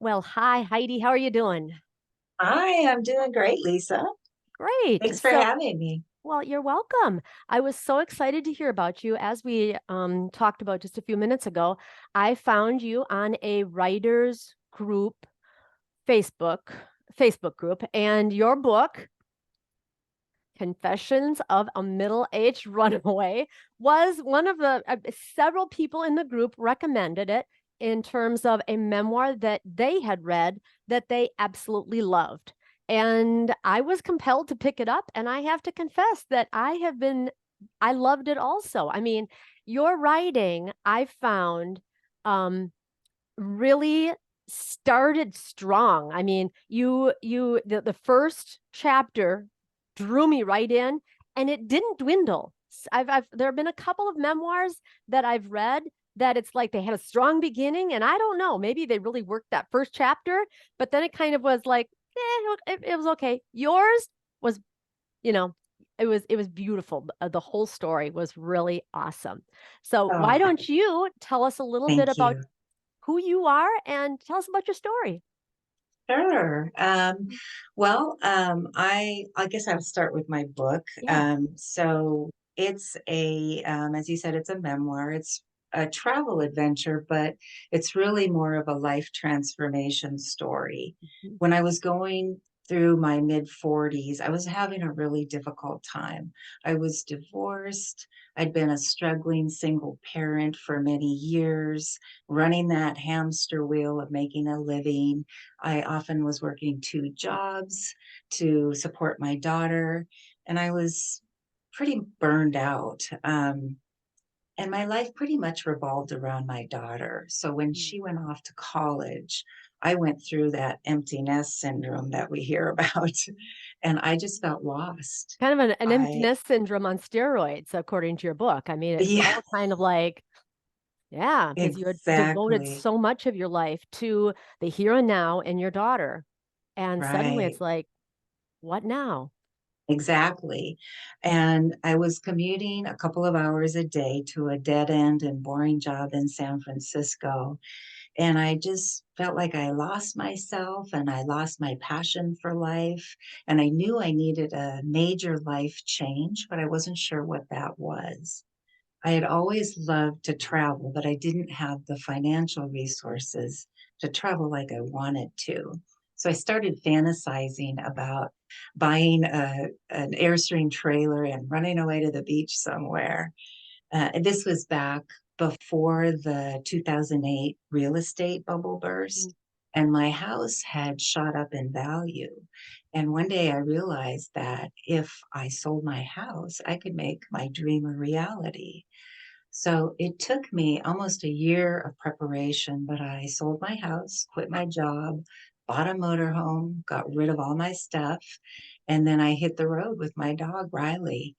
Well, hi, Heidi. How are you doing? Hi, I'm doing great, Lisa. Great. Thanks for having me. Well, you're welcome. I was so excited to hear about you. As we talked about just a few minutes ago, I found you on a writers group Facebook Facebook group, and your book, Confessions of a Middle-Aged Runaway, was one of the several people in the group recommended it in terms of a memoir that they had read that they absolutely loved. And I was compelled to pick it up, and I have to confess that I loved it also. I mean, your writing, I found um really started strong. I mean, the first chapter drew me right in, and it didn't dwindle. There have been a couple of memoirs that I've read that it's like they had a strong beginning, and I don't know, maybe they really worked that first chapter, but then it kind of was like, it was okay. Yours was, you know, it was beautiful. The whole story was really awesome. So why Oh, don't you tell us a little bit thank about you. who you are and tell us about your story. Sure. I guess I'll start with my book. Yeah. So it's as you said, it's a memoir. It's a travel adventure, but it's really more of a life transformation story. Mhm. When I was going through my mid 40s, I was having a really difficult time. I was divorced. I'd been a struggling single parent for many years, running that hamster wheel of making a living. I often was working two jobs to support my daughter, and I was pretty burned out. And my life pretty much revolved around my daughter. So when Mm. she went off to college, I went through that empty nest syndrome that we hear about, and I just felt lost. Kind of an empty I, nest syndrome on steroids, according to your book. I mean, it's yeah, all kind of like, yeah, because you had devoted exactly. so much of your life to the here and now and your daughter. And suddenly Right. it's like, what now? Exactly. And I was commuting a couple of hours a day to a dead end and boring job in San Francisco. And I just felt like I lost myself and I lost my passion for life. And I knew I needed a major life change, but I wasn't sure what that was. I had always loved to travel, but I didn't have the financial resources to travel like I wanted to. So I started fantasizing about buying an Airstream trailer and running away to the beach somewhere. And this was back before the 2008 real estate bubble Mm. burst. And my house had shot up in value. And one day I realized that if I sold my house, I could make my dream a reality. So it took me almost a year of preparation, but I sold my house, quit my job, bought a motorhome, got rid of all my stuff, and then I hit the road with my dog, Rylie.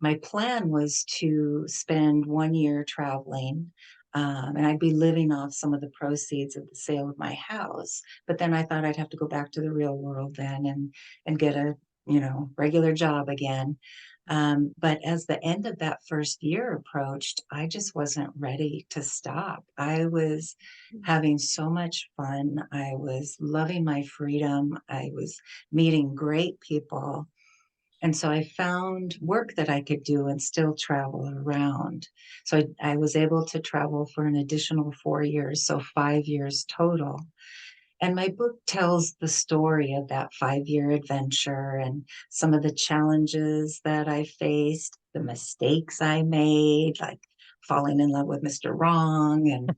My plan was to spend 1 year traveling, and I'd be living off some of the proceeds of the sale of my house. But then I thought I'd have to go back to the real world then and get a regular job again. But as the end of that first year approached, I just wasn't ready to stop. I was having so much fun. I was loving my freedom. I was meeting great people. And so I found work that I could do and still travel around. So I was able to travel for an additional 4 years, so 5 years total. And my book tells the story of that 5 year adventure and some of the challenges that I faced, the mistakes I made, like falling in love with Mr. Wrong, and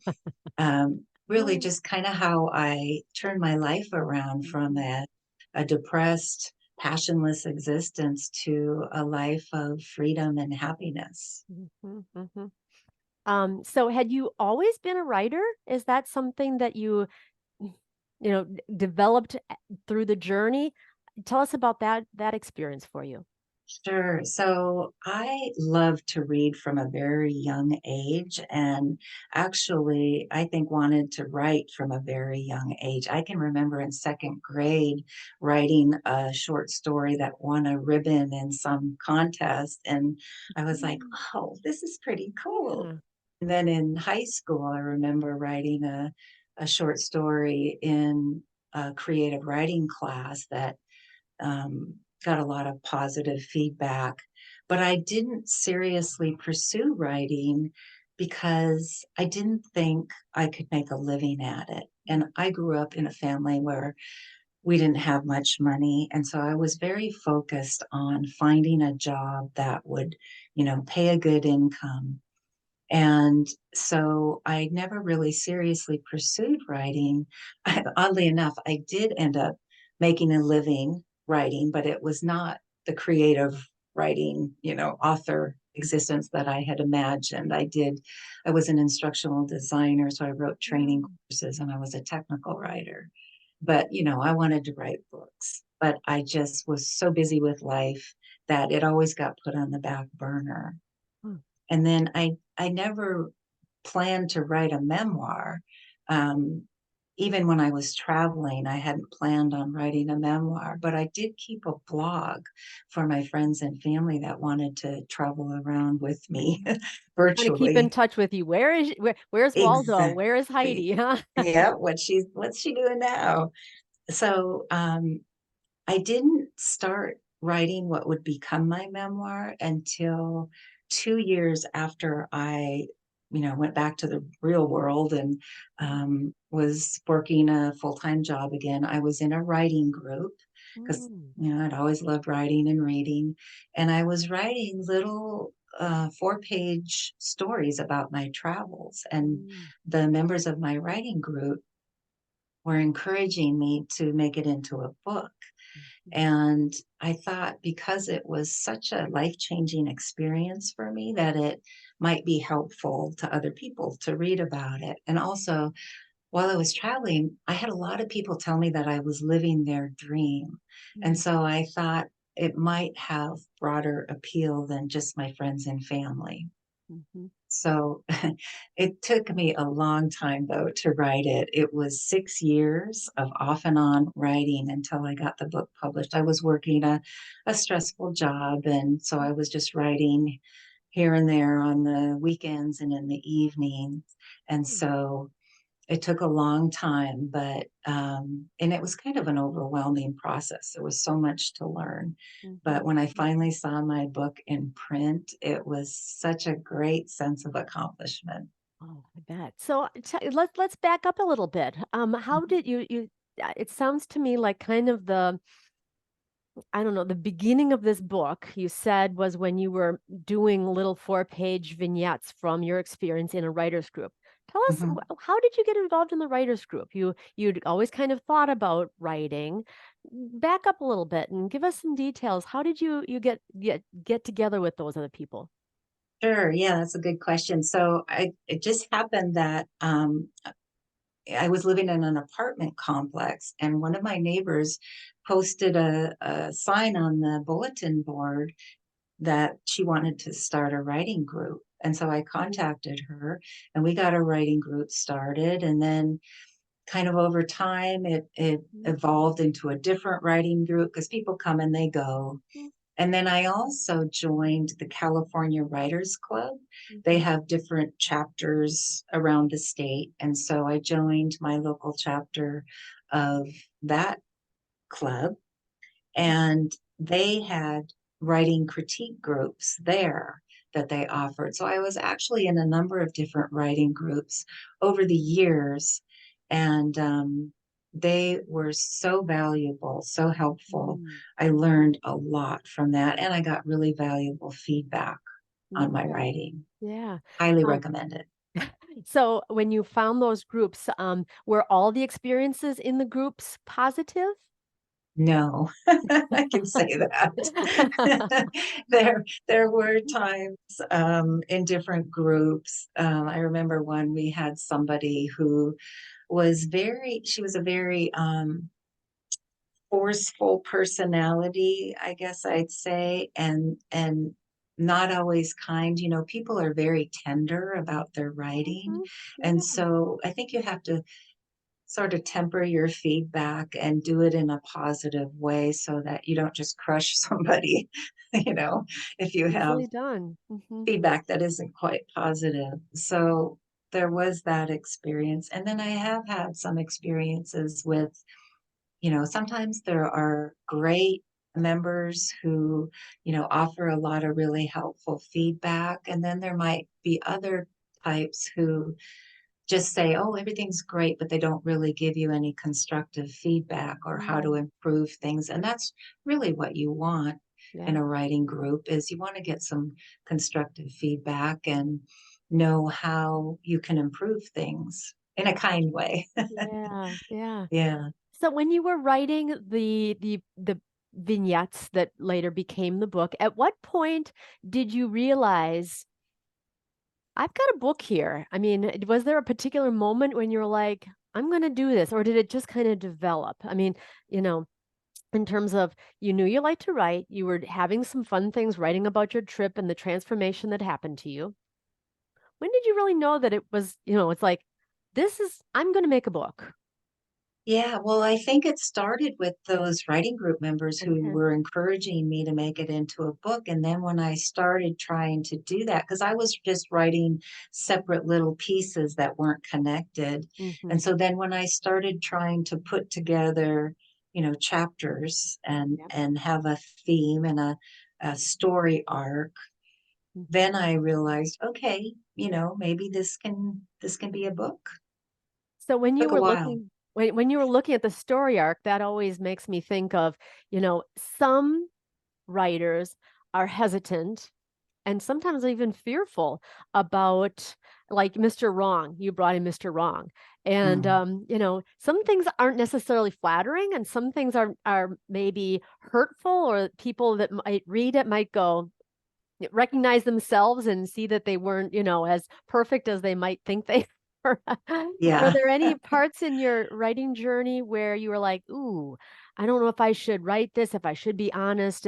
really Oh. just kind of how I turned my life around from Mhm. a depressed, passionless existence to a life of freedom and happiness. Mhm, mhm. So had you always been a writer? Is that something that developed through the journey? Tell us about that experience for you. Sure. So I love to read from a very young age, and actually, I think wanted to write from a very young age. I can remember in second grade writing a short story that won a ribbon in some contest, and I was like, Mm. "Oh, this is pretty cool." Yeah. And then in high school, I remember writing a short story in a creative writing class that got a lot of positive feedback. But I didn't seriously pursue writing because I didn't think I could make a living at it. And I grew up in a family where we didn't have much money. And so I was very focused on finding a job that would, pay a good income. And so I never really seriously pursued writing. Oddly enough, I did end up making a living writing, but it was not the creative writing, author existence that I had imagined. I was an instructional designer, so I wrote training Mm. courses and I was a technical writer. But, I wanted to write books, but I just was so busy with life that it always got put on the back burner. Mm. And then I never planned to write a memoir. Um, Even when I was traveling, I hadn't planned on writing a memoir, but I did keep a blog for my friends and family that wanted to travel around with me Kind of keep in virtually. touch with you. Where's Waldo? Where is Exactly. Heidi? Huh? Yeah, what's she doing now? So I didn't start writing what would become my memoir until 2 years after I, went back to the real world and was working a full-time job again. I was in a writing group because, Mm. I'd always loved writing and reading. And I was writing little 4-page stories about my travels. And Mm. the members of my writing group were encouraging me to make it into a book. Mhm. And I thought because it was such a life-changing experience for me that it might be helpful to other people to read about it. And also, while I was traveling, I had a lot of people tell me that I was living their dream. And Mm. so I thought it might have broader appeal than just my friends and family. Mhm. So it took me a long time, though, to write it. It was 6 years of off and on writing until I got the book published. I was working a stressful job, and so I was just writing here and there on the weekends and in the evenings. And Mm. so it took a long time, but and it was kind of an overwhelming process. There was so much to learn. But Mhm. when I finally saw my book in print, it was such a great sense of accomplishment. Oh, I bet. So let's back up a little bit. How Mhm. did you? It sounds to me like kind of the I don't know, the beginning of this book you said was when you were doing little 4-page vignettes from your experience in a writers group. Tell us, Mhm. how did you get involved in the writers group? You'd always kind of thought about writing. Back up a little bit and give us some details. How did you get together with those other people? Sure. Yeah, that's a good question. So it just happened that I was living in an apartment complex, and one of my neighbors posted a sign on the bulletin board that she wanted to start a writing group. And so I contacted her and we got a writing group started. And then kind of over time, it evolved into a different writing group because people come and they go. And then I also joined the California Writers Club. They Mhm. have different chapters around the state. And so I joined my local chapter of that club, and they had writing critique groups there that they offered. So I was actually in a number of different writing groups over the years, and they were so valuable, so helpful. Mm. I learned a lot from that, and I got really valuable feedback on my Yeah. writing. Yeah. Highly Um, recommend it. so when you found those groups, were all the experiences in the groups positive? No, I can say that. There were times in different groups. I remember one we had somebody who she was a very forceful personality, I guess I'd say, and not always kind. People are very tender about their writing. Mhm. And Yeah. so I think you have to sort of temper your feedback and do it in a positive way so that you don't just crush somebody, you know, if you have Easily done. Mhm. feedback that isn't quite positive. So there was that experience. And then I have had some experiences with, sometimes there are great members who, offer a lot of really helpful feedback. And then there might be other types who just say, oh, everything's great, but they don't really give you any constructive feedback or how to Mm, improve things. And that's really what you want in yeah. a writing group is you want to get some constructive feedback and know how you can improve things in a kind way. Yeah. Yeah. Yeah. So when you were writing the vignettes that later became the book, at what point did you realize I've got a book here? I mean, was there a particular moment when you were like, I'm going to do this, or did it just kind of develop? I mean, you know, in terms of you knew you liked to write, you were having some fun things writing about your trip and the transformation that happened to you. When did you really know that it was, it's like, I'm going to make a book? Yeah, well, I think it started with those writing group members who Okay. were encouraging me to make it into a book. And then when I started trying to do that, because I was just writing separate little pieces that weren't connected. Mm-hmm. And so then when I started trying to put together, chapters and Yep. and have a theme and a story arc, Mm-hmm. then I realized, okay, maybe this can be a book. So when you Took a were while. looking when you were looking at the story arc, that always makes me think of, some writers are hesitant and sometimes even fearful about like Mr. Wrong. You brought in Mr. Wrong. And Mm, some things aren't necessarily flattering and some things are maybe hurtful or people that might read it might go recognize themselves and see that they weren't, as perfect as they might think they were. Were yeah. there any parts in your writing journey where you were like, ooh, I don't know if I should write this, if I should be honest,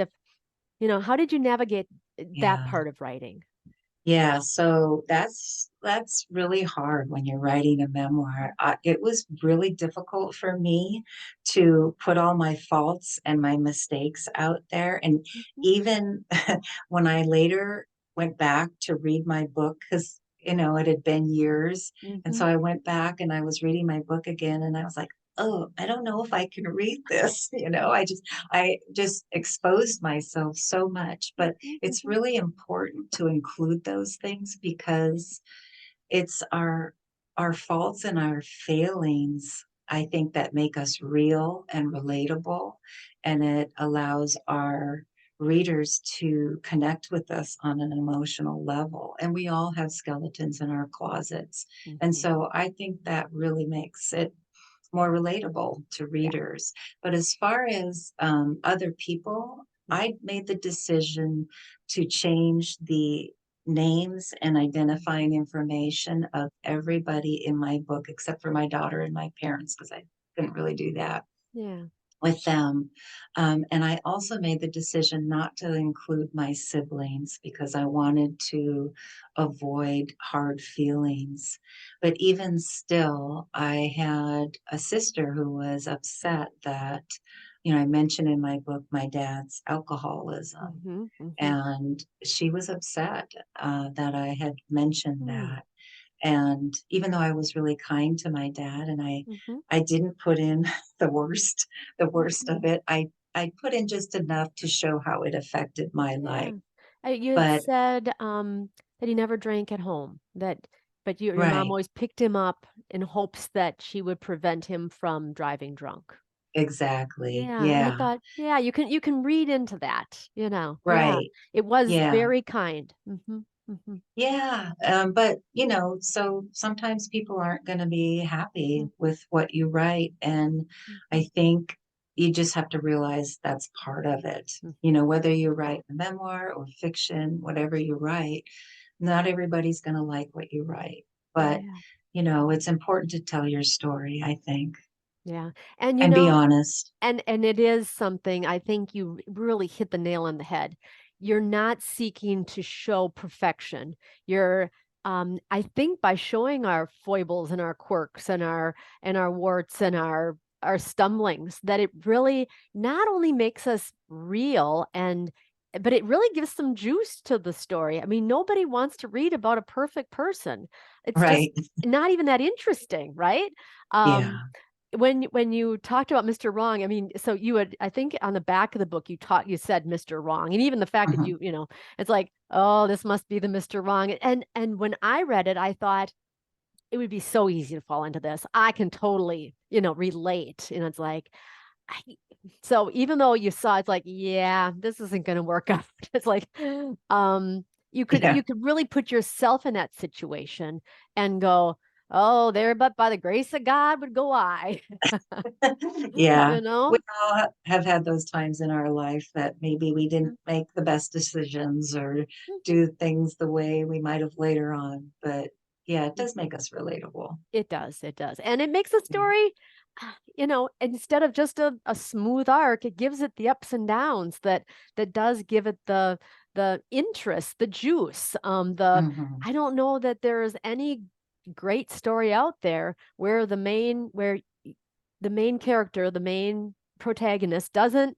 how did you navigate that Yeah. part of writing? Yeah, so that's really hard when you're writing a memoir. It was really difficult for me to put all my faults and my mistakes out there. And Mhm, even when I later went back to read my book, because it had been years, and mhm, so I went back and I was reading my book again, and I was like, oh, I don't know if I can read this. I just exposed myself so much, but mhm, it's mhm, really important to include those things because it's our faults and our failings, I think, that make us real and relatable, and it allows our readers to connect with us on an emotional level. And we all have skeletons in our closets. And mhm. so I think that really makes it more relatable to Yeah. readers. But as far as other people, I made the decision to change the names and identifying information of everybody in my book except for my daughter and my parents because I couldn't really do that Yeah. with them. And I also made the decision not to include my siblings because I wanted to avoid hard feelings. But even still, I had a sister who was upset that, I mentioned in my book my dad's alcoholism. Mhm, mhm, And she was upset that I had mentioned mm, that. And even though I was really kind to my dad and mhm, I didn't put in the worst mhm. of it, I put in just enough to show how it affected my life. Yeah. You had But said that he never drank at home, but your mom right, always picked him up in hopes that she would prevent him from driving drunk. exactly. Yeah, and I Yeah, thought, yeah, you can read into that, Yeah. right. It was Yeah. very kind. Hmm. Yeah, but so sometimes people aren't going to be happy Hmm. with what you write, and Hmm. I think you just have to realize that's part of it. Hmm. Whether you write a memoir or fiction, whatever you write, not everybody's going to like what you write, but Yeah. it's important to tell your story, I think, Yeah. And and be honest. and it is something I think you really hit the nail on the head. You're not seeking to show perfection. You're I think by showing our foibles and our quirks and our warts and our stumblings that it really not only makes us real and but it really gives some juice to the story. I mean, nobody wants to read about a perfect person. It's just Right. not even that interesting, right? Yeah. When you talked about Mr. Wrong, I mean, so you had, I think on the back of the book you said Mr. Wrong, and even the fact that Mhm. it's like, oh, this must be the Mr. Wrong. And when I read it, I thought it would be so easy to fall into this. I can totally, relate. And it's like, I, so even though you saw, it's like, yeah, this isn't going to work out. It's like, you Yeah. could really put yourself in that situation and go, oh, there, but by the grace of God would go I, Yeah. you We know? all have had those times in our life that maybe we didn't make the best decisions or do things the way we might have later on. But yeah, it does make us relatable. It does, it does. And it makes the Yeah. story, instead of just a smooth arc, it gives it the ups and downs that does give it the interest, the juice. Hmm. I don't know that there is any great story out there where the main character, the main protagonist doesn't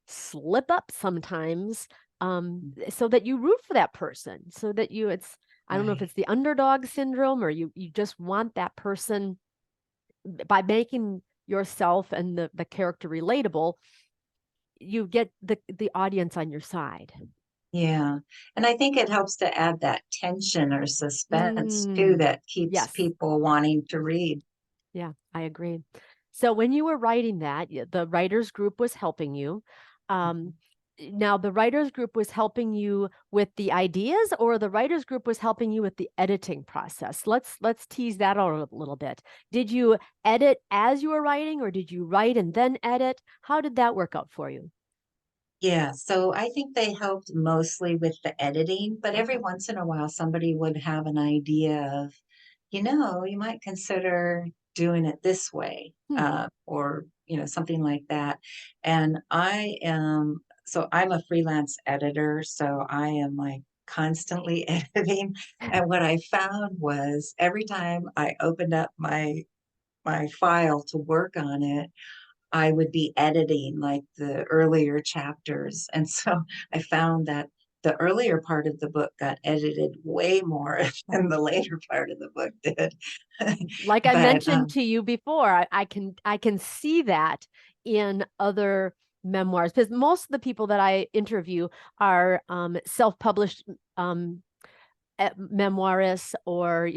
slip up sometimes, so that you root for that person, so that I don't know if Right. it's the underdog syndrome, or you just want that person by making yourself and the character relatable, you get the audience on your side. Yeah. And I think it helps to add that tension or suspense too Mm, that keeps yes. people wanting to read. Yeah, I agree. So when you were writing that, the writers group was helping you. Um, Now the writers group was helping you with the ideas, or the writers group was helping you with the editing process. Let's tease that out a little bit. Did you edit as you were writing, or did you write and then edit? How did that work out for you? Yeah, so I think they helped mostly with the editing, but every Okay. once in a while somebody would have an idea of, you might consider doing it this way, Hmm. or, something like that. And I'm a freelance editor, so I am like constantly editing. And what I found was every time I opened up my file to work on it, I would be editing like the earlier chapters. And so I found that the earlier part of the book got edited way more than the later part of the book did. Like I But mentioned to you before, I can see that in other memoirs, because most of the people that I interview are self-published um, memoirists, or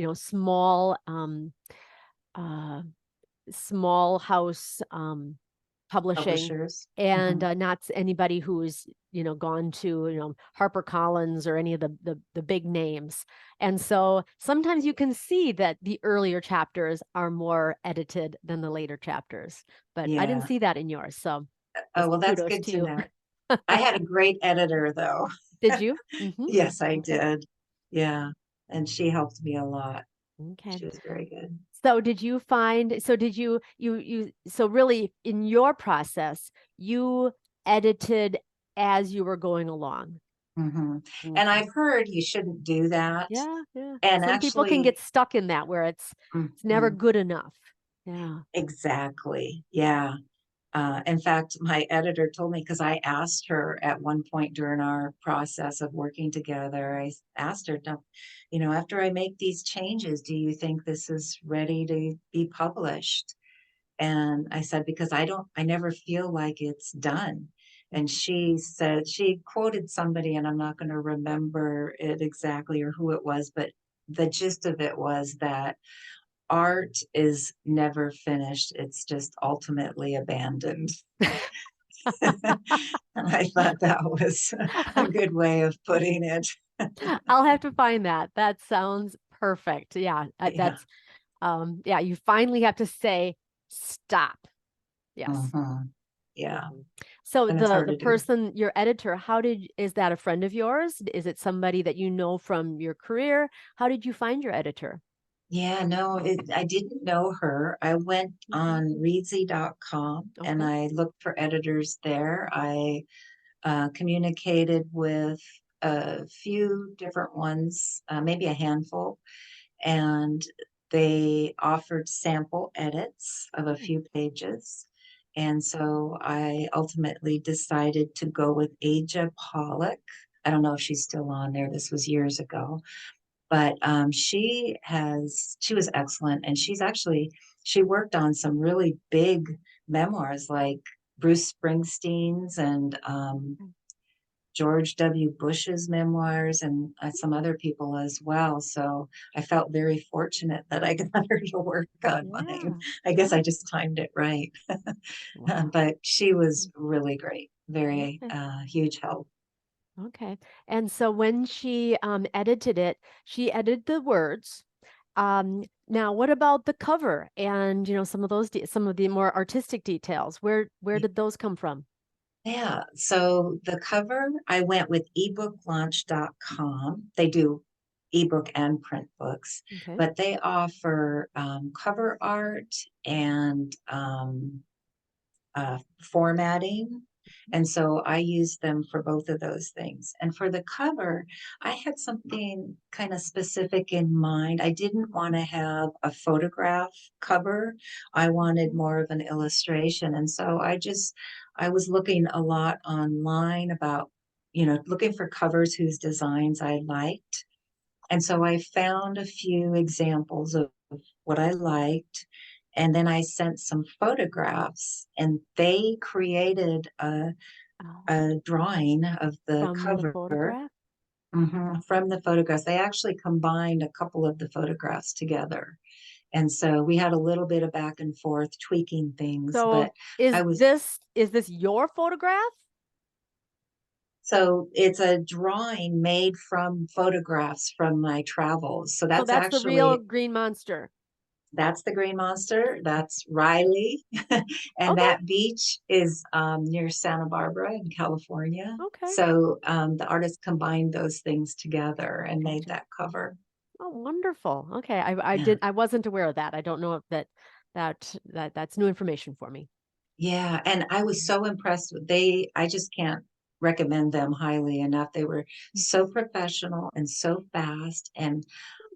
uh, small house publishing, publishers. and Mhm. not anybody who's gone to HarperCollins or any of the big names. And so sometimes you can see that the earlier chapters are more edited than the later chapters, but I didn't Yeah. see that in yours, so Oh, just well, that's kudos good to to you. know. I had a great editor, though. Did you? Yes, I Okay. did. Yeah. And she helped me a lot. Okay. She was very good. So did you find, so did so really in your process, you edited as you were going along? Hmm. And Okay. I've heard you shouldn't do that. Yeah, yeah. And Some people can get actually, stuck in that where it's never mhm, good enough. Yeah. exactly. Yeah. In fact, my editor told me because I asked her at one point during our process of working together, asked her, "Now, after I make these changes, do you think this is ready to be published?" And I said, because I never feel like it's done. And she said, she quoted somebody, and I'm not going to remember it exactly or who it was, but the gist of it was that art is never finished. It's just ultimately abandoned. And I thought that was a good way of putting it. I'll have to find that. That sounds perfect. Yeah, Yeah. yeah, you finally have to say stop. Yes. Mhm. Yeah. Mhm. So And it's hard the to do. person, your editor, is that a friend of yours? Is it somebody that you know from your career? How did you find your editor? Yeah, no, I didn't know her. I went Mhm. on readsy.com and Okay. I looked for editors there. I communicated with a few different ones, maybe a handful, and they offered sample edits of a Hmm. few pages. And so I ultimately decided to go with Aja Pollock. I don't know if she's still on there. This was years ago, but she was excellent, and she worked on some really big memoirs like Bruce Springsteen's and George W. Bush's memoirs, and some other people as well. So I felt very fortunate that I got her to work on mine. Yeah. I guess I Okay. just timed it right. Wow. But she was really great, very Okay. huge help. Okay. And so when she edited it, she edited the words. Now, what about the cover and some of some of the more artistic details? Where did those come from? Yeah, so the cover, I went with ebooklaunch.com. They do ebook and print books, Okay. but they offer cover art and formatting. And so I used them for both of those things. And for the cover, I had something kind of specific in mind. I didn't want to have a photograph cover. I wanted Mhm. more of an illustration. And so I was looking a lot online about, looking for covers whose designs I liked. And so I found a few examples of what I liked. And then I sent some photographs, and they created Oh, a drawing of the from the cover. photograph? From the photographs. They actually combined a couple of the photographs together. And so we had a little bit of back and forth tweaking things, So but I was is this your photograph? so it's a drawing made from photographs from my travels. So So that's the real green monster. that's the green monster. That's Rylie. And Okay. that beach is near Santa Barbara in California. Okay. So the artist combined those things together and made Gotcha. that cover. Oh, wonderful. Okay. Yeah. I wasn't aware of that. I don't know if that's new information for me. Yeah. And I was so impressed with I just can't recommend them highly enough. They were so professional and so fast. And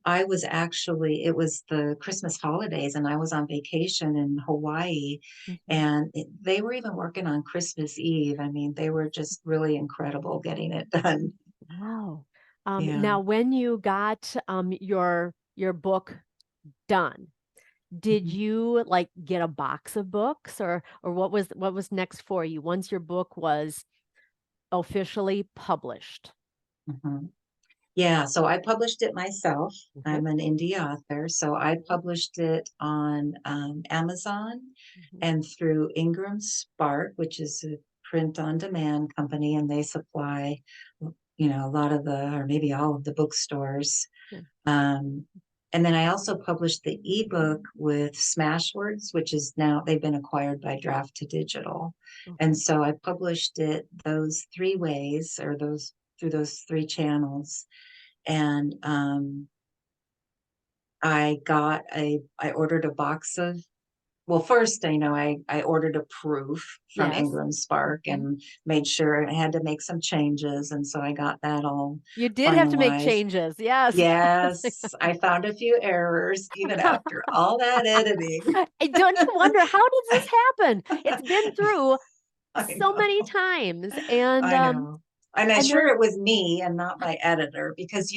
it was the Christmas holidays, and I was on vacation in Hawaii, Mhm. and they were even working on Christmas Eve. I mean, they were just really incredible getting it done. Wow. Yeah. Now, when you got your book done, did Mhm. you like get a box of books or what was next for you once your book was officially published? Mhm. Yeah, so I published it myself. Okay. I'm an indie author, so I Mhm. published it on Amazon Mhm. and through Ingram Spark, which is a print on demand company, and they supply, a lot of or maybe all of the bookstores. Yeah. Um, and then I also published the ebook with Smashwords, which is now they've been acquired by Draft to Digital. And Okay. so I published it those three ways, or those through those three channels. And I ordered a box of, well, first I ordered a proof from Yes. Ingram Spark Mhm. and made sure I had to make some changes. And so I got that all You did have to make finalized. changes. Yes. Yes, I found a few errors even after all that editing. Don't you wonder how did this happen? It's been through I so many know. times I know. And I'm and sure there it was me and not my editor because,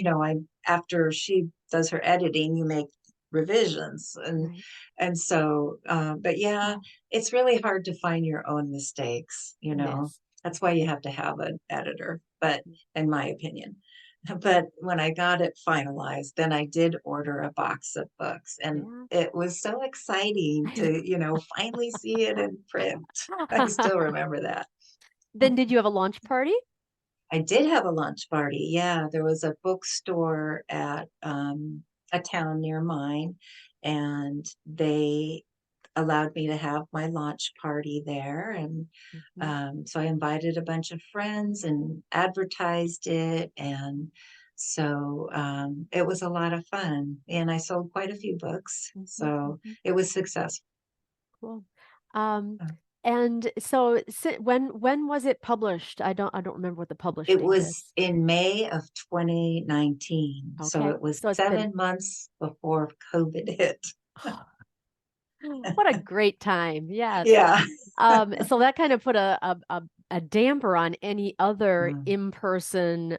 after she does her editing, you make revisions right. but yeah, Oh, it's really hard to find your own mistakes. it is. That's why you have to have an editor, but in my opinion. But when I got it finalized, then I did order a box of books, and Yeah. it was so exciting to, finally see it in print. I still remember that. Then did you have a launch party? I did have a lunch party. Yeah, there was a bookstore at a town near mine, and they allowed me to have my launch party there. And Mhm. so I invited a bunch of friends and advertised it. And so it was a lot of fun. And I sold quite a few books. Mhm. So Mhm. it was successful. Cool. Um, and so when was it published? I don't remember what the published It date was is. in May of 2019. So Okay. it was So it's been 7 months before COVID hit. what a great time. Yes. Yeah. So that kind of put a damper on any other Mm. in-person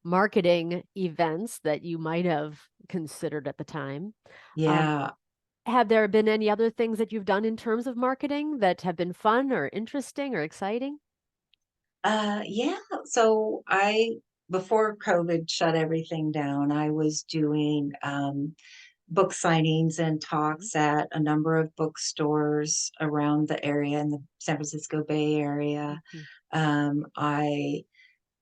marketing events that you might have considered at the time. Um, Yeah. have there been any other things that you've done in terms of marketing that have been fun or interesting or exciting? Yeah. So before COVID shut everything down, I was doing book signings and Mhm, talks at a number of bookstores around the area in the San Francisco Bay Area. mhm, I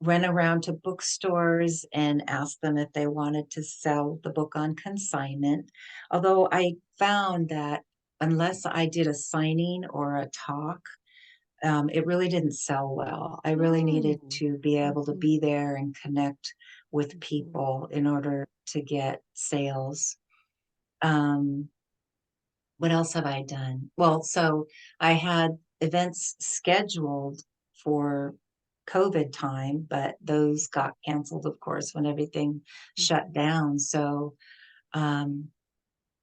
went around to bookstores and asked them if they wanted to sell the book on consignment. Although I found that unless I did a signing or a talk, it really didn't sell well. I really needed mm, to be able to mhm, be there and connect with mhm, people in order to get sales. Um, what else have I done? Well, so I had events scheduled for COVID time, but those got canceled, of course, when everything shut mhm, down. So um,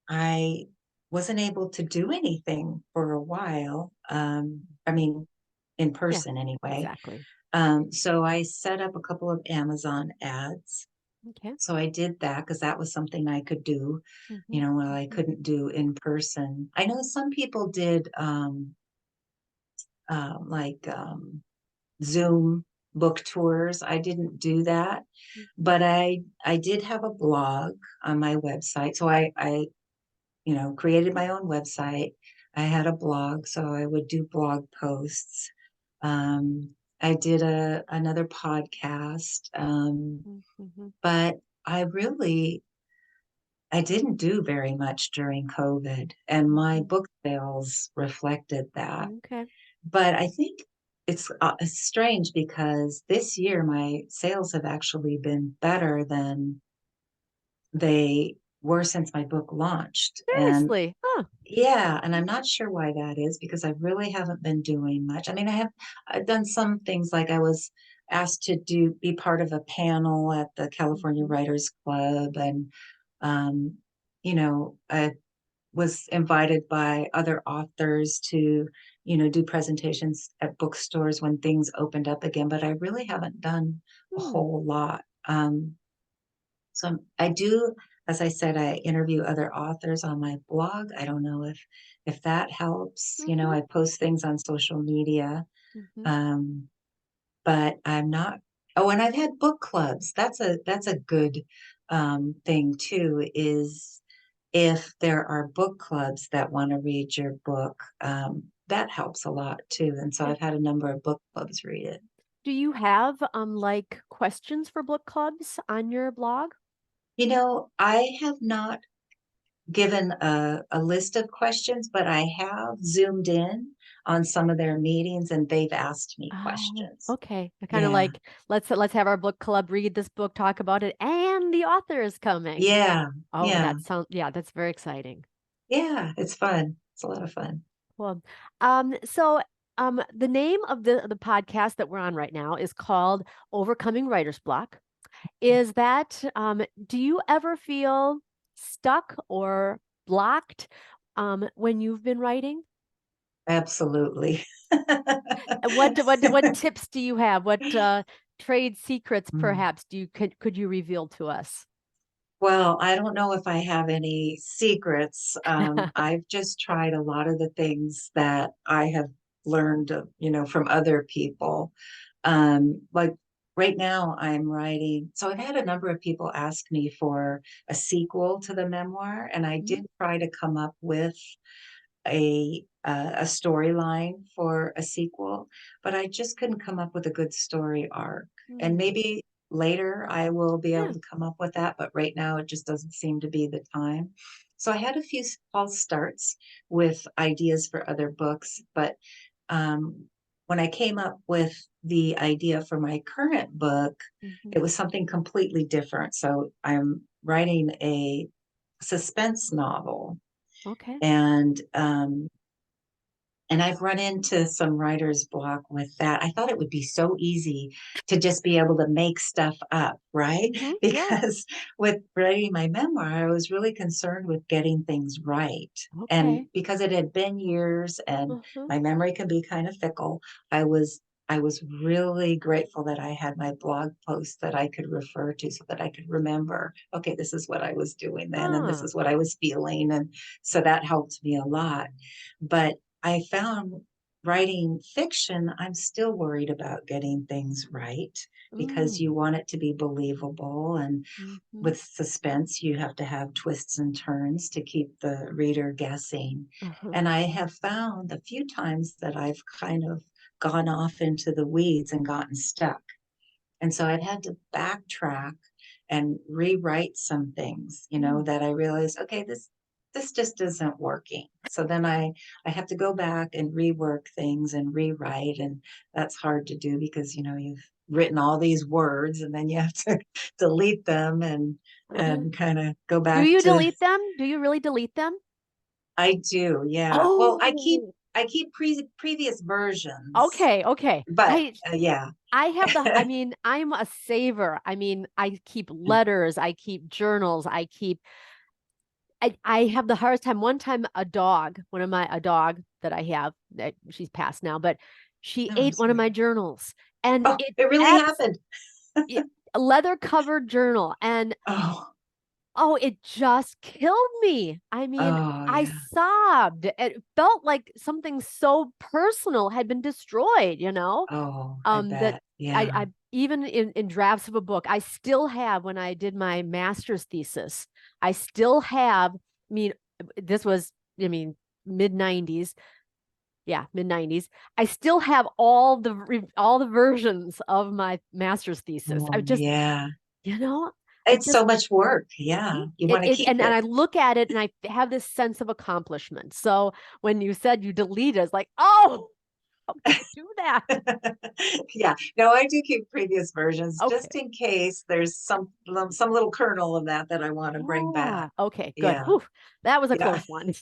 I wasn't able to do anything for a while. I mean, in yeah, person anyway. exactly. So I set up a couple of Amazon ads. Okay. So I did that because that was something I could do, Mhm, while I mhm, couldn't do in person. I know some people did like Zoom book tours. I didn't do that, mhm, but I did have a blog on my website. So I created my own website. I had a blog, so I would do blog posts. Um, I did another podcast, mhm, mhm, but I didn't do very much during COVID, and my mhm. book sales reflected that. Okay. But I think it's strange because this year my sales have actually been better than they were since my book launched. And Seriously. Huh. yeah, and I'm not sure why that is because I really haven't been doing much. I mean, I've done some things like I was asked to be part of a panel at the California Mhm, Writers Club, and um, I was invited by other authors to, do presentations at bookstores when things opened up again, but I really haven't done a hmm, whole lot. So I do, as I said, I interview other authors on my blog. I don't know if that helps. mhm, I post things on social media, mhm. um, but I'm not. Oh, and I've had book clubs. That's a good thing too. Is if there are book clubs that want to read your book, that helps a lot too. And so Yeah. I've had a number of book clubs read it. Do you have like questions for book clubs on your blog? I have not given a list of questions, but I have zoomed in on some of their meetings and they've asked me Oh, questions. okay. Kind of Yeah. like let's have our book club read this book, talk about it, and the author is coming. Yeah. Oh, Yeah. that sounds yeah, that's very exciting. Yeah. It's fun. It's a lot of fun. Well, the name of the podcast that we're on right now is called Overcoming Writer's Block. Is that do you ever feel stuck or blocked when you've been writing? Absolutely. And what tips do you have? What trade secrets Mm. perhaps could you reveal to us? Well, I don't know if I have any secrets. I've just tried a lot of the things that I have learned, from other people. Like right now, I'm writing. So I've had a number of people ask me for a sequel to the memoir, and I Mhm, did try to come up with a storyline for a sequel, but I just couldn't come up with a good story arc. And hmm, maybe later I will be able yeah, to come up with that, but right now it just doesn't seem to be the time. So I had a few false starts with ideas for other books, but when I came up with the idea for my current book, mhm, it was something completely different. So I'm writing a suspense novel, okay. and And I've run into some writer's block with that. I thought it would be so easy to just be able to make stuff up, right? Yeah. Because with writing my memoir, I was really concerned with getting things right. And Okay. because it had been years and Uh-huh. my memory can be kind of fickle, I was I was really grateful that I had my blog post that I could refer to so that I could remember, okay, this is what I was doing then, and this Huh. is what I was feeling. And so that helped me a lot. But I found writing fiction, I'm still worried about getting things right because you Mm. want it to be believable. And Mhm. with suspense, you have to have twists and turns to keep the reader guessing. Uh-huh. And I have found a few times that I've kind of gone off into the weeds and gotten stuck. And so I've had to backtrack and rewrite some things, Mm. that I realized, okay, this just isn't working. So then I have to go back and rework things and rewrite, and that's hard to do because you've written all these words and then you have to delete them and Uh-huh. kind of go Do back you to. delete them? Do you really delete them? I do, yeah. Well, I keep Oh, I keep previous versions, okay, okay. but yeah. I have I mean, I'm a saver. I mean, I keep letters, I keep journals, I have the hardest time. One time a dog that I have, that she's passed now, but she Oh, I'm ate one of my sorry. journals and Oh, it really happened. a leather covered journal. And Oh, oh, it just killed me. I mean, oh I yeah. sobbed. It felt like something so personal had been destroyed. Oh, I That bet. Yeah. I even in drafts of a book, I still have when I did my master's thesis, I still have, I mean, this was, I mean, mid 90s. Yeah, mid 90s. I still have all the versions of my master's thesis. Oh, yeah. You know, I It's just so much work. Mhm. Yeah. You want to keep And it. I look at it and I have this sense of accomplishment. So when you said you delete it, it's like, oh, how could you do that? Yeah. No, I do keep previous versions just Okay. in case there's some little kernel of that I want to bring back. Yeah. Okay, good. Yeah. Whew. That was a Yeah. close one.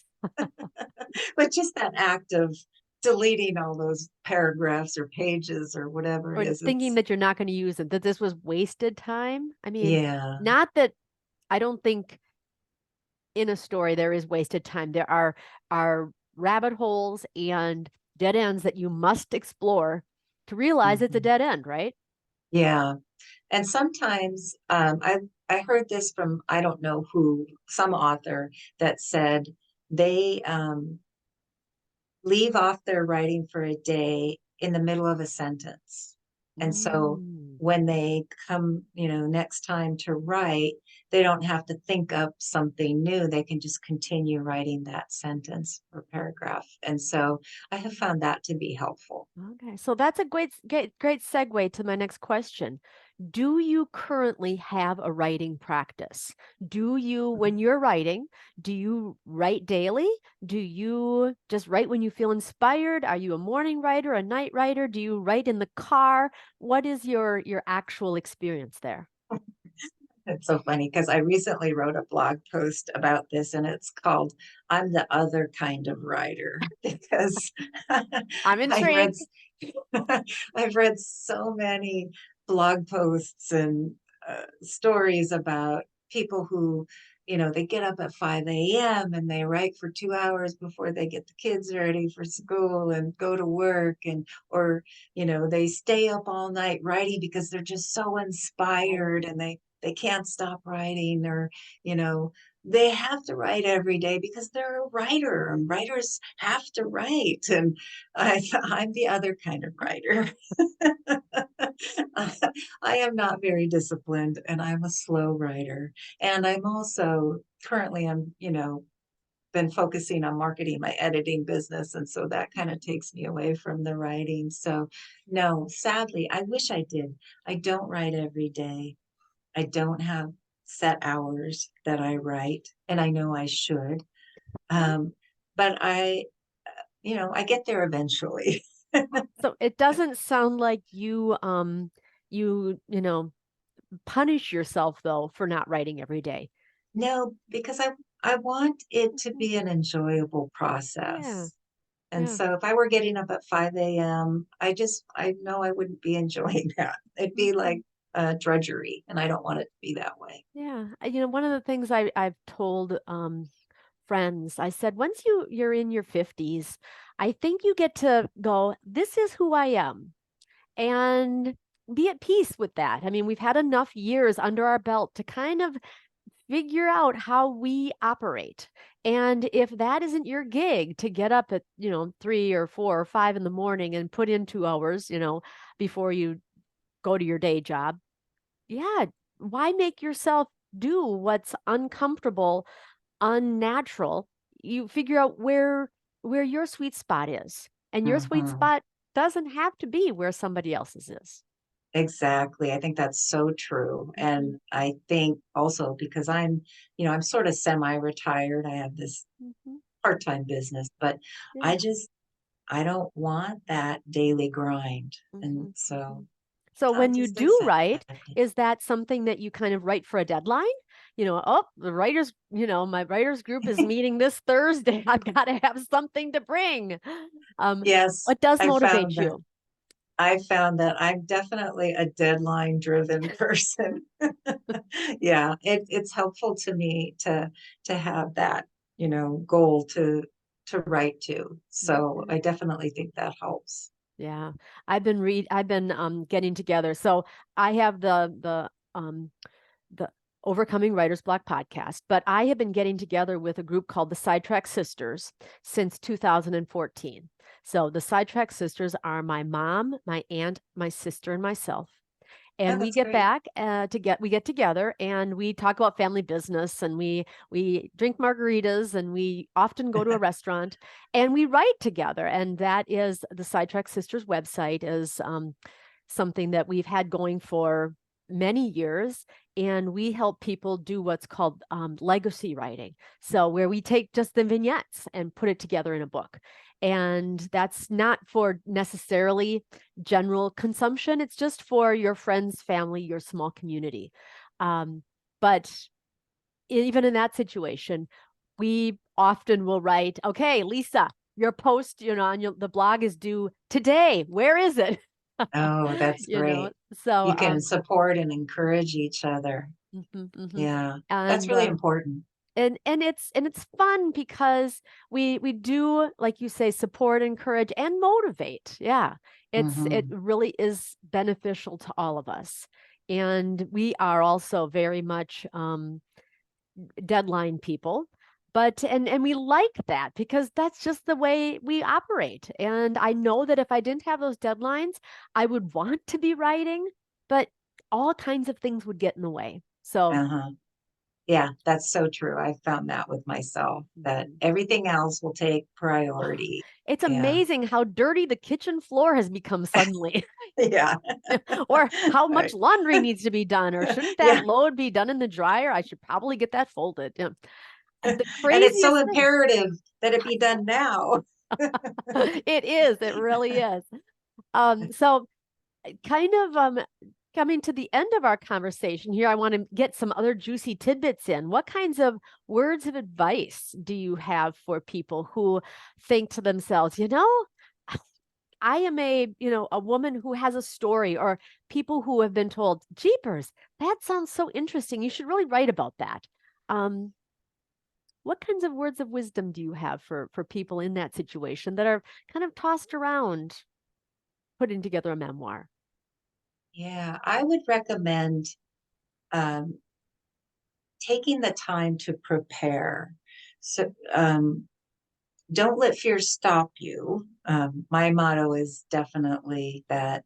But just that act of deleting all those paragraphs or pages or whatever it Or is, thinking it's that you're not going to use it, that this was wasted time. I mean, yeah. not that I don't think in a story there is wasted time. There are rabbit holes and dead ends that you must explore to realize it's a Mhm. dead end, right? Yeah. And sometimes I heard this from I don't know who, some author that said they leave off their writing for a day in the middle of a sentence. And so Mm. when they come, next time to write, they don't have to think up something new. They can just continue writing that sentence or paragraph. And so I have found that to be helpful. Okay, so that's a great segue to my next question. Do you currently have a writing practice? Do you, when you're writing, do you write daily? Do you just write when you feel inspired? Are you a morning writer, a night writer? Do you write in the car? What is your actual experience there? It's so funny because I recently wrote a blog post about this and it's called I'm the Other Kind of Writer because I'm I've read intrigued. I've read so many blog posts and stories about people who, they get up at 5 a.m. and they write for 2 hours before they get the kids ready for school and go to work or, they stay up all night writing because they're just so inspired and they can't stop writing or, you know, they have to write every day because they're a writer and writers have to write. And I'm the other kind of writer. I am not very disciplined and I'm a slow writer. And I'm also currently been focusing on marketing my editing business. And so that kind of takes me away from the writing. So no, sadly, I wish I did. I don't write every day. I don't have set hours that I write, and I know I should. Um, but I get there eventually. So it doesn't sound like you punish yourself though for not writing every day. No, because I want it to Mhm. be an enjoyable Yeah. process. And Yeah. so if I were getting up at 5 a.m., I know I wouldn't be enjoying that. It'd be Mhm. like drudgery, and I don't want it to be that way. Yeah. One of the things I've told friends, I said, once you're in your 50s, I think you get to go, this is who I am, and be at peace with that. I mean, we've had enough years under our belt to kind of figure out how we operate. And if that isn't your gig to get up at, 3 or 4 or 5 in the morning and put in 2 hours, before you go to your day job, yeah, why make yourself do what's uncomfortable, unnatural? You figure out where your sweet spot is. And your sweet Hmm. spot doesn't have to be where somebody else's is. Exactly. I think that's so true. Mhm, And I think also because I'm sort of semi-retired. I have this mhm. part-time business, but I Yeah. just I don't want that daily grind. And Mhm, so mhm. So I'm when you just do write, accepting. is that something that you kind of write for a deadline? Oh, my writers group is meeting this Thursday. I've got to have something to bring. Um, Yes, what does I found motivate that. you? I found that I'm definitely a deadline driven person. Yeah, it's helpful to me to have that, goal to write to. So Okay. I definitely think that helps. Yeah. I've been getting together. So I have the Overcoming Writer's Block podcast, but I have been getting together with a group called the Sidetracked Sisters since 2014. So the Sidetracked Sisters are my mom, my aunt, my sister, and myself. Oh, And we that's get great. back we get together and we talk about family business, and we drink margaritas, and we often go to a restaurant, and we write together. And that is the Sidetrack Sisters website is something that we've had going for many years. And we help people do what's called legacy writing. So, where we take just the vignettes and put it together in a book. And that's not for necessarily general consumption, it's just for your friends, family, your small community. But even in that situation, we often will write, okay, Lisa, your post, the blog is due today. Where is it? Oh, that's you know, great. so You can support and encourage each other. mhm, mhm. Yeah, that's and really important. it's fun because we do, like you say, support, encourage, and motivate. Yeah, it Hmm. really is beneficial to all of us. And we are also very much deadline people, but and we like that because that's just the way we operate. And I know that if I didn't have those deadlines, I would want to be writing, but all kinds of things would get in the way. So Uh-huh. Yeah, that's so true. I found that with myself, that mhm. everything else will take Oh, priority. it's Yeah. amazing how dirty the kitchen floor has become suddenly, Yeah. or how much Right. laundry needs to be done, or shouldn't that Yeah. load be done in the dryer? I should probably get that folded. Yeah. The And it's so craziest things. imperative that it be done now. It is. It really is. So kind of coming to the end of our conversation here, I want to get some other juicy tidbits in. What kinds of words of advice do you have for people who think to themselves, I am a woman who has a story, or people who have been told, Jeepers, that sounds so interesting. You should really write about that. Um, what kinds of words of wisdom do you have for people in that situation that are kind of tossed around putting together a memoir? Yeah, I would recommend um, taking the time to prepare. So don't let fear stop you. My motto is definitely that,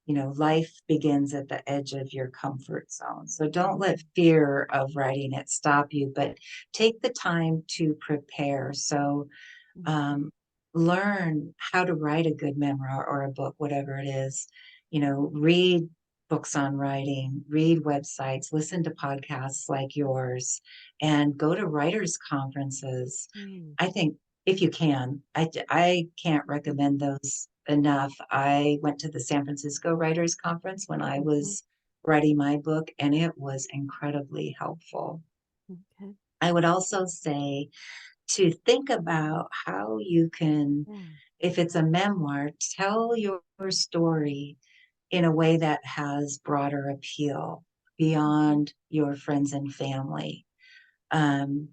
life begins at the edge of your comfort zone. So don't let Mhm, fear of writing it stop you, but take the time to prepare. So mhm, um, learn how to write a good memoir or a book, whatever it is. Read books on writing, read websites, listen to podcasts like yours, and go to writers' conferences. mm, I think if you can, I can't mhm, recommend those enough. I went to the San Francisco Writers Conference when I mhm. was writing my book, and it was incredibly helpful. Okay. I would also say to think about how you can Yeah. if it's a memoir, tell your story in a way that has broader appeal Mhm. beyond your friends and family. Um,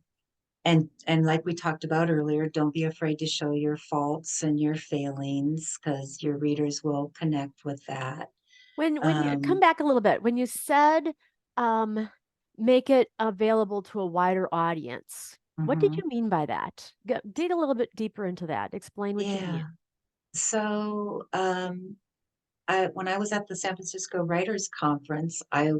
and like we talked about earlier, don't be afraid to show your faults and your failings because your readers will connect with that. When you come Um, back a little bit, when you said um, make it available to a wider audience, what did mhm. you mean by that? Dig a little bit deeper into that. Explain what you Yeah. mean. So when I was at the San Francisco Writers Conference, I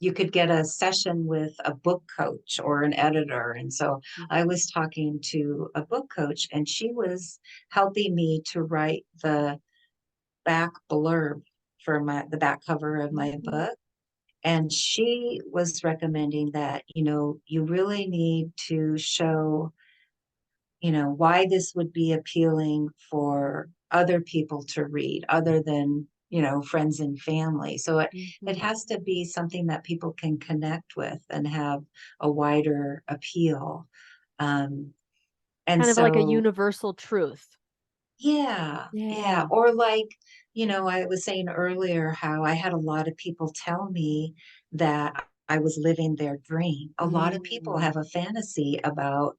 you could get a session with a book coach or an editor. And so I Mhm. was talking to a book coach, and she was helping me to write the back blurb for the back cover of my Mhm. book. And she was recommending that, you really need to show, why this would be appealing for other people to read other than, friends and family. So it Mhm. has to be something that people can connect with and have a wider appeal. Um, and Kind of like a so, universal truth. yeah, yeah. Yeah. Or like, I was saying earlier how I had a lot of people tell me that I was living their dream. A lot of people Mm. have a fantasy about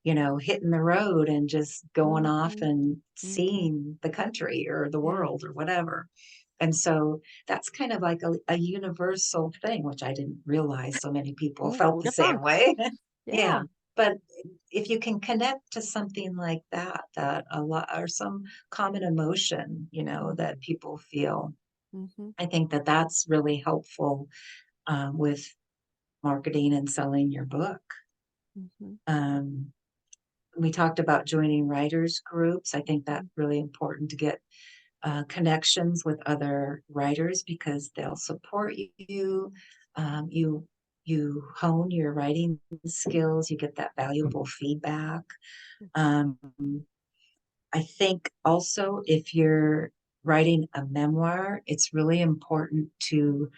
hitting the road and just going off Mhm. and Mhm. seeing the country or the Yeah. world or whatever. And so that's kind of like a universal thing, which I didn't realize so many people Mm, felt the right on. same way. Yeah. Yeah. But if you can connect to something like that, that a lot or some common emotion, that Mhm. people feel, Mhm. I think that that's really helpful with marketing and selling your book. Mhm. Um, we talked about joining writers groups. I think that's Mhm. really important to get connections with other writers because they'll support you. You hone your writing skills. You get that valuable feedback. Um, I think also if you're writing a memoir, it's really important to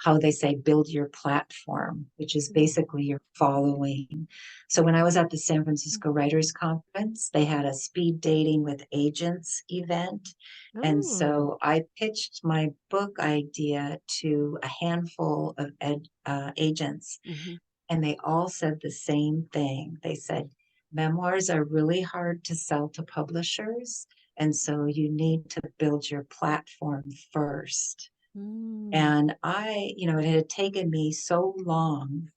how they say build your platform, which is Mhm. basically your following. So when I was at the San Francisco Mhm. Writers Conference, they had a speed dating with agents event. And Oh. so I pitched my book idea to a handful of agents, Mhm. and they all said the same thing. They said, memoirs are really hard to sell to publishers. And so you need to build your platform first. Mm. And it had taken me so long.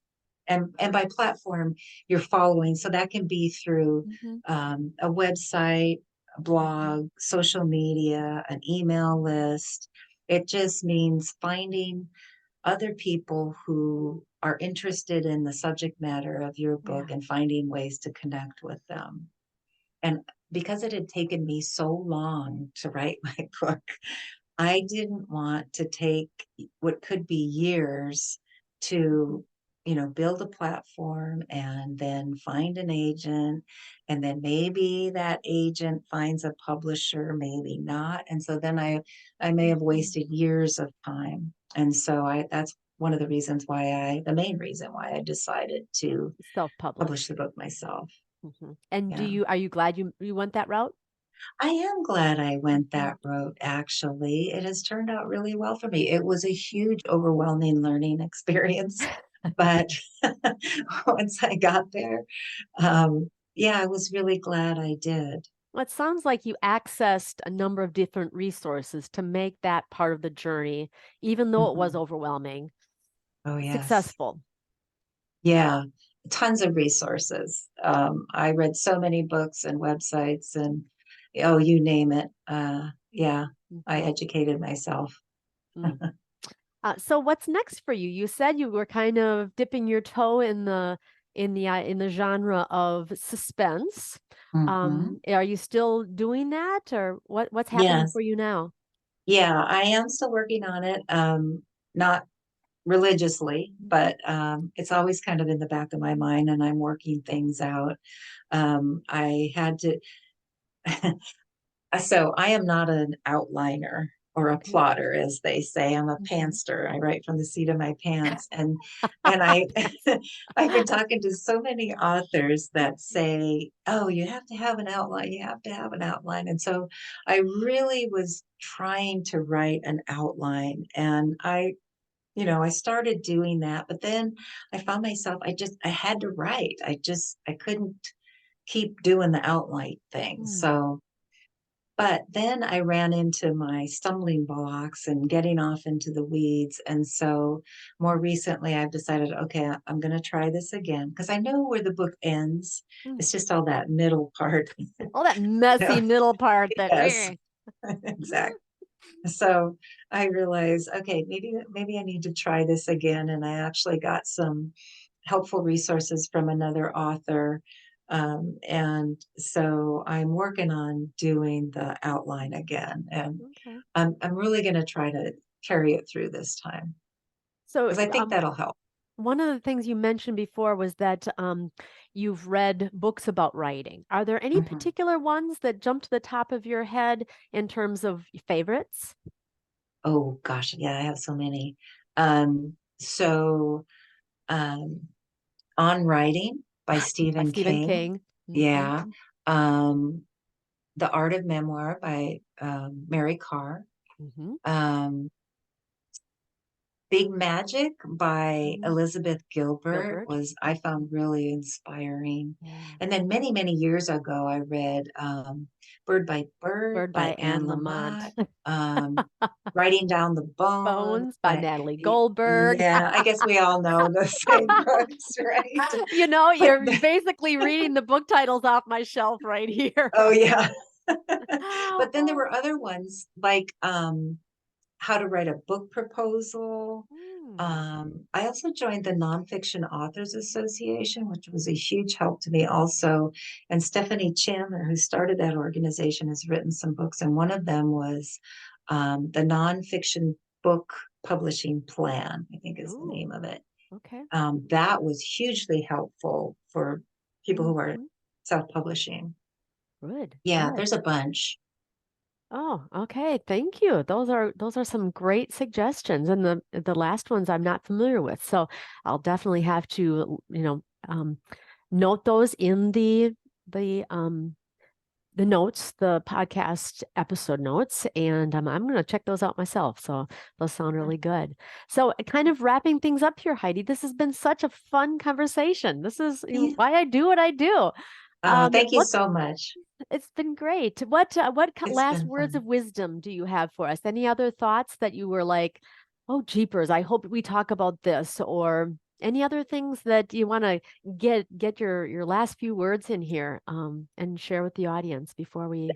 And by platform, you're following. So that can be through Mhm. a website, a Mhm. blog, social media, an email list. It just means finding other people who are interested in the subject matter of your Yeah. book and finding ways to connect with them. And because it had taken me so long to write my book, I didn't want to take what could be years Mhm. to, build a platform and then find an agent. And then maybe that agent finds a publisher, maybe not. And so then I may have Mhm. wasted years of time. And so that's one of the reasons the main reason why I decided to publish Self-publish. the book myself. Mhm. And Yeah. are you glad you went that route? I am glad I went Mhm. that route, actually. It has turned out really well for me. It was a huge, overwhelming learning experience, but once I got there, yeah, I was really glad I did. Well, it sounds like you accessed a number of different resources to make that part of the journey, even though it was Mhm. overwhelming, Oh, yes. successful. Yeah, tons of resources. I read so many books and websites and, oh, you name it. Yeah, I Mhm. educated myself. Mm. So what's next for you? You said you were kind of dipping your toe in the genre of suspense. Mhm. Are you still doing that, or what's happening Yes. for you now? Yeah, I am still working on it. Not religiously, Mhm. but it's always kind of in the back of my mind, and I'm working things out. I had to, so I am not an outliner or a Okay. plotter, as they say. I'm a Mhm. pantster. I write from the seat of my pants. And I I've been talking to so many authors that say, "Oh, you have to have an outline. You have to have an outline." And so I really was trying to write an outline, and I started doing that, but then I found myself, I had to write. I couldn't keep doing the outline thing. Mm. But then I ran into my stumbling blocks and getting off into the weeds. And so more recently, I've decided, okay, I'm going to try this again because I know where the book ends. Mm. It's just all that middle part. All that messy middle part that. Yes, exactly. So I realized, okay, maybe I need to try this again. And I actually got some helpful resources from another author. And so I'm working on doing the outline again. And Okay. I'm really going to try to carry it through this time So, because I think that'll help. one of the things you mentioned before was that you've read books about writing. Are there any Mhm. particular ones that jump to the top of your head in terms of favorites? Oh gosh, yeah, I have so many. So um, On Writing by By Stephen Stephen King. King. Hmm. Yeah. Um, The Art of Memoir by Mary Carr. Hmm. Um, Big Magic by Hmm. Elizabeth Gilbert Gilbert. was, I found, really inspiring. Yeah. And then many, many years ago, I read Bird by Bird Bird by by Anne Anne Lamott. Lamott, Writing Down the Bone Bones by by, Natalie Goldberg. yeah, I guess we all know the same books, right? You know, But, you're basically reading the book titles off my shelf right here. oh, yeah. But then there Oh. were other ones like How to Write a Book Proposal. Mm. I also joined the Nonfiction Authors Association, which was a huge help to me also. And Stephanie Chandler, who started that organization, has written some books, and one of them was the Nonfiction Book Publishing Plan, I think is the Ooh, name of it. okay. That was hugely helpful for people who are Mhm. self-publishing. Good, Yeah, good. there's a bunch. Oh, okay. Thank you. Those are some great suggestions. And the last ones I'm not familiar with. So I'll definitely have to, note those in the notes, the podcast episode notes, and I'm going to check those out myself. So those sound really good. So, kind of wrapping things up here, Heidi, this has been such a fun conversation. This is Yeah. why I do what I do. Thank you What so much. It's been great. What It's last been words fun. of wisdom do you have for us? Any other thoughts that you were like, oh, jeepers, I hope we talk about this, or any other things that you want to get your last few words in here, and share with the audience before we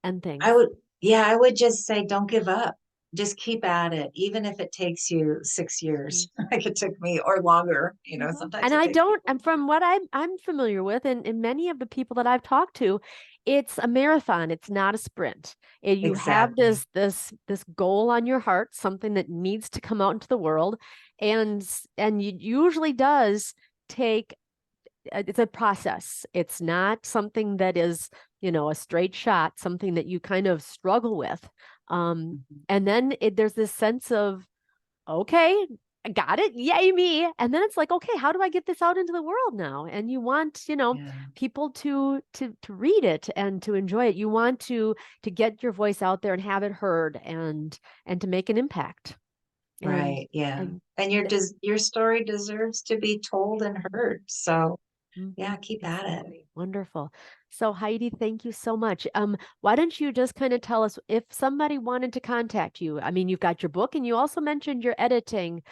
end I things? would, yeah, I would just say don't give up. Just keep at it, even if it takes you 6 years, like it took me, or longer. Mhm. Sometimes And it I takes don't, people. and from what I'm familiar with, and many of the people that I've talked to, it's a marathon. It's not a sprint. You have Exactly. this goal on your heart, something that needs to come out into the world, and it usually does take. It's a process. It's not something that is, a straight shot. Something that you kind of struggle with, Mhm. and then there's this sense of, okay, I got it. Yay me. And then it's like, okay, how do I get this out into the world now? And you want, Yeah. people to read it and to enjoy it. You want to get your voice out there and have it heard and to make an impact. And Right. Yeah. and And your story deserves to be told and heard. So yeah, Mhm. keep at it. Exactly. Wonderful. So Heidi, thank you so much. Why don't you just kind of tell us if somebody wanted to contact you? I mean, you've got your book and you also mentioned your editing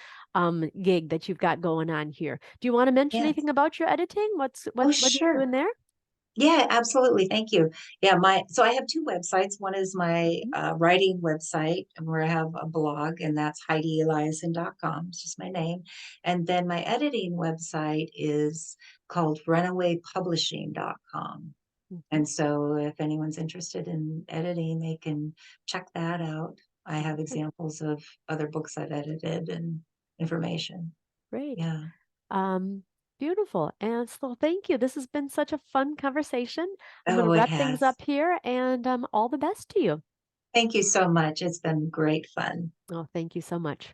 gig that you've got going on here. Do you want to mention Yes. anything about your editing? Oh, What are you sure. doing there? Yeah, absolutely. Thank you. Yeah, so I have two websites. One is my Mhm. writing website where I have a blog, and that's HeidiEliason.com. It's just my name. And then my editing website is called RunawayPublishing.com. Mhm. And so if anyone's interested in editing, they can check that out. I have Okay, examples of other books I've edited and information. great. Yeah. Um, Beautiful. And so thank you. This has been such a fun conversation. I'm going to Oh, it wrap things has. up here and all the best to you. Thank you so much. It's been great fun. Oh, thank you so much.